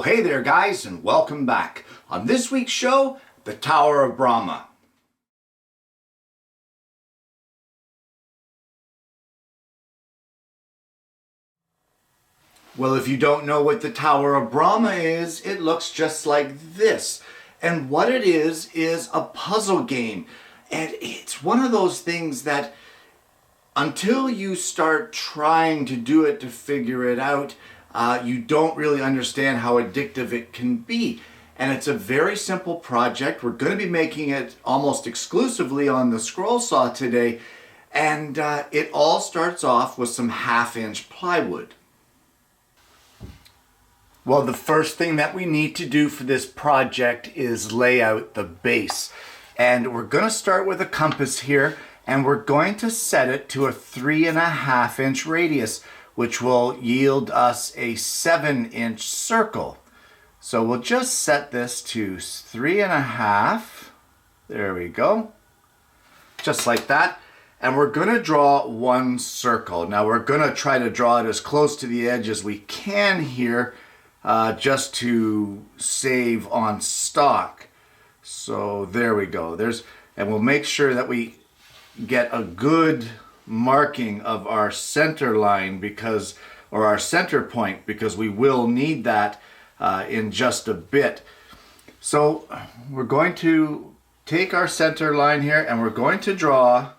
hey there guys, and welcome back. On this week's show, the Tower of Brahma. Well, if you don't know what the Tower of Brahma is, it looks just like this. And what it is a puzzle game. And it's one of those things that until you start trying to do it to figure it out, you don't really understand how addictive it can be. And it's a very simple project. We're going to be making it almost exclusively on the scroll saw today. And it all starts off with some 1/2-inch plywood. Well, the first thing that we need to do for this project is lay out the base. And we're going to start with a compass here, and we're going to set it to a 3.5-inch radius, which will yield us a 7-inch circle. So we'll just set this to 3.5. There we go. Just like that. And we're going to draw one circle. Now we're going to try to draw it as close to the edge as we can here, just to save on stock. So there we go. And we'll make sure that we get a good marking of our center line or our center point, because we will need that in just a bit. So we're going to take our center line here and we're going to draw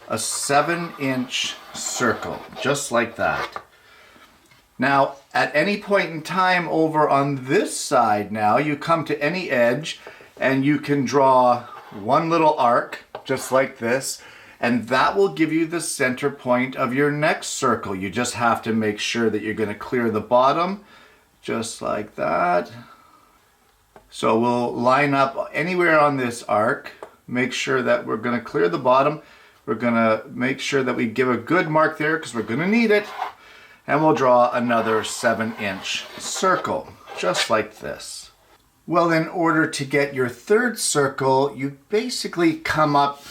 a 7-inch circle, just like that. Now, at any point in time over on this side now, you come to any edge and you can draw one little arc, just like this, and that will give you the center point of your next circle. You just have to make sure that you're going to clear the bottom, just like that. So we'll line up anywhere on this arc, make sure that we're going to clear the bottom. We're going to make sure that we give a good mark there because we're going to need it. And we'll draw another 7-inch circle, just like this. Well, in order to get your third circle, you basically come up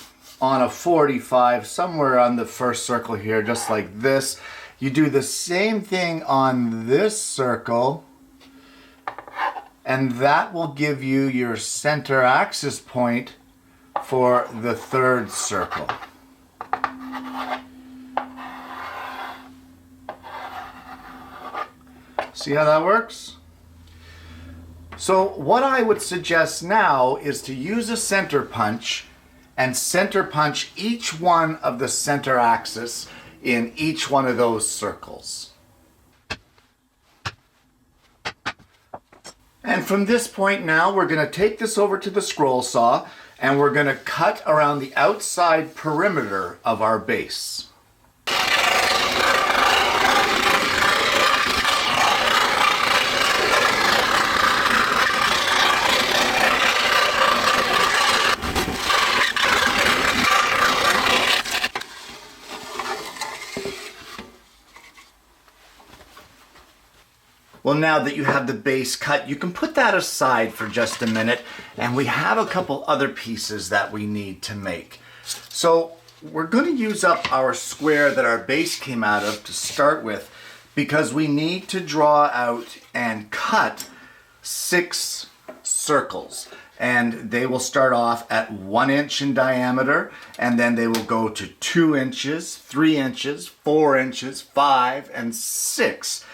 on a 45, somewhere on the first circle here, just like this. You do the same thing on this circle, and that will give you your center axis point for the third circle. See how that works? So what I would suggest now is to use a center punch and center punch each one of the center axis in each one of those circles. And from this point now, we're going to take this over to the scroll saw and we're going to cut around the outside perimeter of our base. Well, now that you have the base cut, you can put that aside for just a minute, and we have a couple other pieces that we need to make. So we're going to use up our square that our base came out of to start with, because we need to draw out and cut 6 circles. And they will start off at 1 inch in diameter, and then they will go to 2 inches, 3 inches, 4 inches, 5, and 6.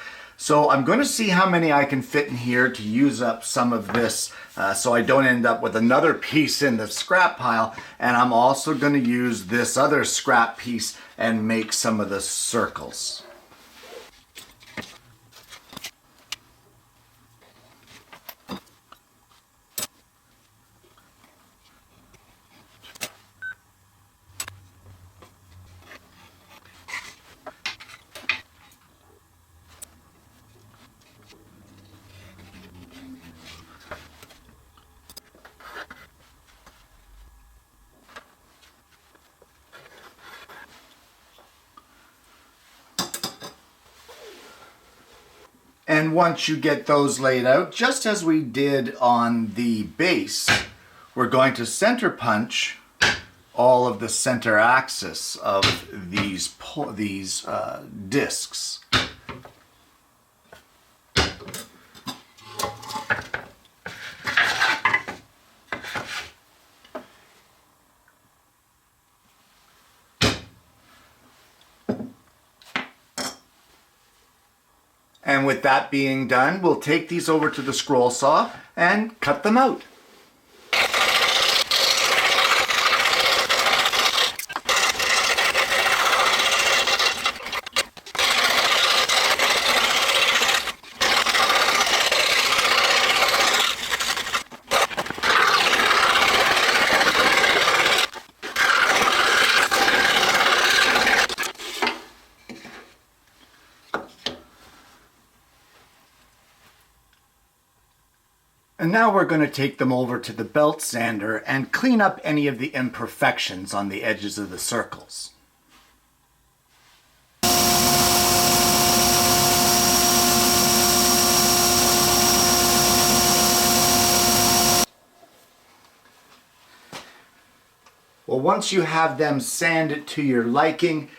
So I'm going to see how many I can fit in here to use up some of this so I don't end up with another piece in the scrap pile. And I'm also going to use this other scrap piece and make some of the circles. And once you get those laid out, just as we did on the base, we're going to center punch all of the center axis of these discs. And with that being done, we'll take these over to the scroll saw and cut them out. And now we're going to take them over to the belt sander and clean up any of the imperfections on the edges of the circles. Well, once you have them sanded to your liking,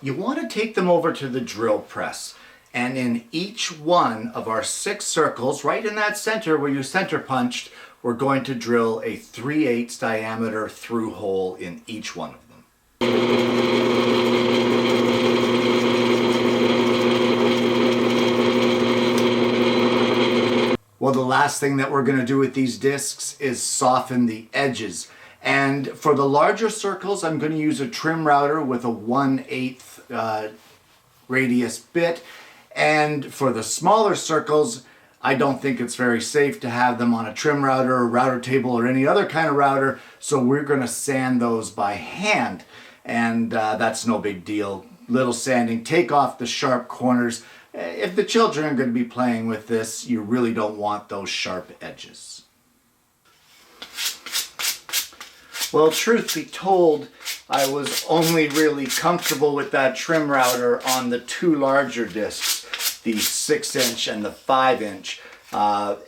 you want to take them over to the drill press. And in each one of our 6 circles, right in that center where you center punched, we're going to drill a 3/8 diameter through hole in each one of them. Well, the last thing that we're going to do with these discs is soften the edges. And for the larger circles, I'm going to use a trim router with a 1/8 radius bit. And for the smaller circles, I don't think it's very safe to have them on a trim router or router table or any other kind of router, so we're going to sand those by hand. And that's no big deal. Little sanding, take off the sharp corners. If the children are going to be playing with this, you really don't want those sharp edges. Well, truth be told, I was only really comfortable with that trim router on the 2 larger discs, the 6-inch and the 5-inch.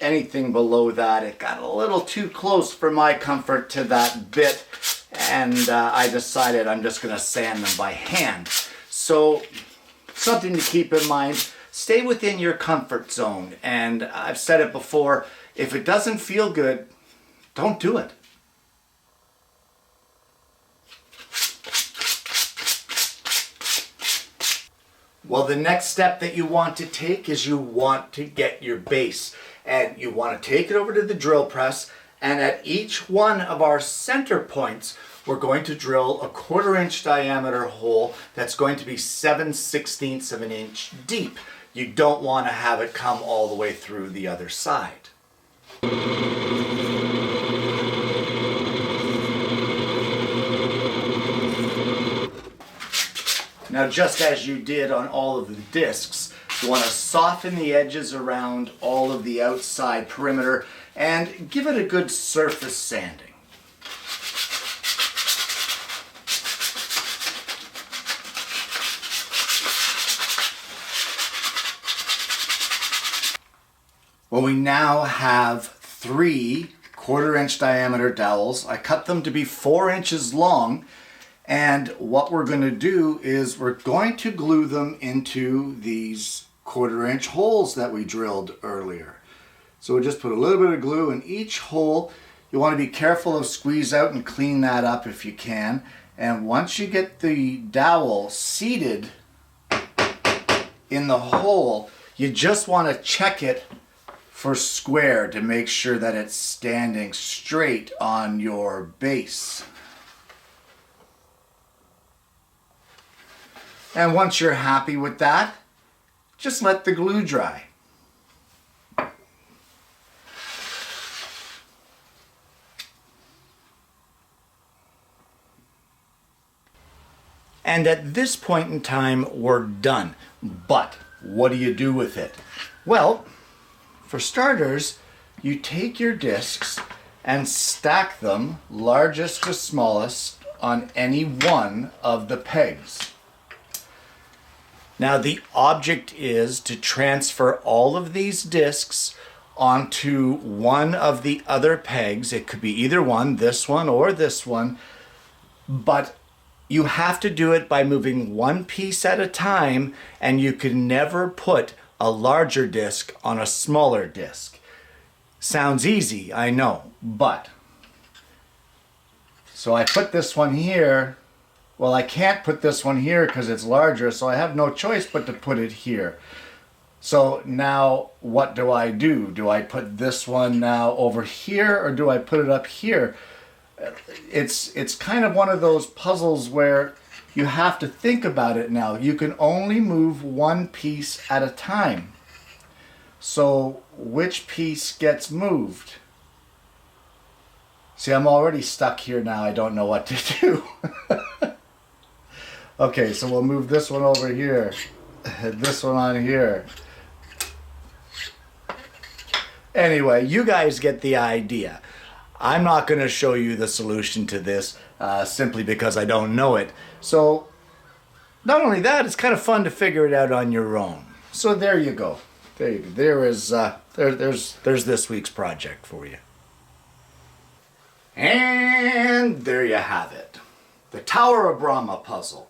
Anything below that, it got a little too close for my comfort to that bit, and I decided I'm just going to sand them by hand. So, something to keep in mind, stay within your comfort zone, and I've said it before, if it doesn't feel good, don't do it. Well, the next step that you want to take is you want to get your base. And you want to take it over to the drill press, and at each one of our center points, we're going to drill a 1/4 inch diameter hole that's going to be 7/16 of an inch deep. You don't want to have it come all the way through the other side. Now, just as you did on all of the discs, you want to soften the edges around all of the outside perimeter and give it a good surface sanding. Well, we now have 3 1/4 inch diameter dowels. I cut them to be 4 inches long. And what we're going to do is we're going to glue them into these 1/4 inch holes that we drilled earlier. So we'll just put a little bit of glue in each hole. You want to be careful of squeeze out and clean that up if you can. And once you get the dowel seated in the hole, you just want to check it for square to make sure that it's standing straight on your base. And once you're happy with that, just let the glue dry. And at this point in time, we're done. But what do you do with it? Well, for starters, you take your discs and stack them, largest to smallest, on any one of the pegs. Now the object is to transfer all of these discs onto one of the other pegs. It could be either one, this one or this one, but you have to do it by moving one piece at a time, and you can never put a larger disc on a smaller disc. Sounds easy, I know, but so I put this one here. Well, I can't put this one here because it's larger, so I have no choice but to put it here. So now what do I do? Do I put this one now over here, or do I put it up here? It's kind of one of those puzzles where you have to think about it now. You can only move one piece at a time. So which piece gets moved? See, I'm already stuck here now. I don't know what to do. Okay, so we'll move this one over here. This one on here. Anyway, you guys get the idea. I'm not going to show you the solution to this simply because I don't know it. So not only that, it's kind of fun to figure it out on your own. So there you go. There you go. There's this week's project for you. And there you have it. The Tower of Brahma puzzle.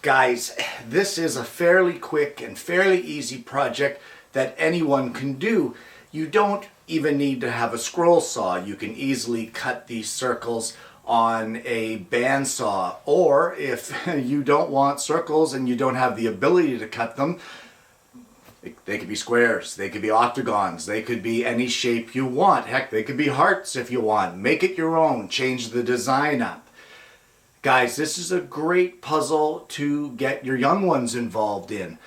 Guys, this is a fairly quick and fairly easy project that anyone can do. You don't even need to have a scroll saw. You can easily cut these circles on a bandsaw, or if you don't want circles and you don't have the ability to cut them, they could be squares, they could be octagons, they could be any shape you want. Heck, they could be hearts if you want. Make it your own, change the design up. Guys, this is a great puzzle to get your young ones involved in.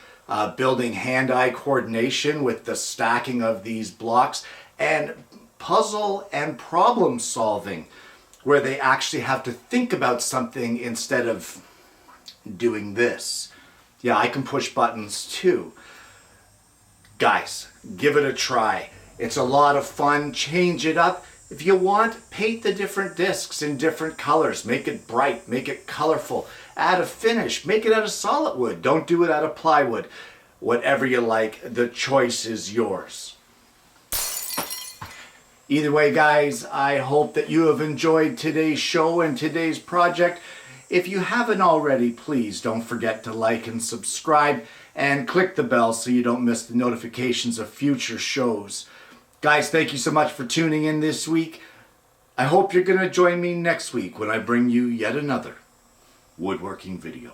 Building hand-eye coordination with the stacking of these blocks, and puzzle and problem solving, where they actually have to think about something instead of doing this. Yeah, I can push buttons too. Guys, give it a try. It's a lot of fun. Change it up. If you want, paint the different discs in different colors. Make it bright, make it colorful. Add a finish, make it out of solid wood. Don't do it out of plywood. Whatever you like, the choice is yours. Either way, guys, I hope that you have enjoyed today's show and today's project. If you haven't already, please don't forget to like and subscribe and click the bell so you don't miss the notifications of future shows. Guys, thank you so much for tuning in this week. I hope you're going to join me next week when I bring you yet another woodworking video.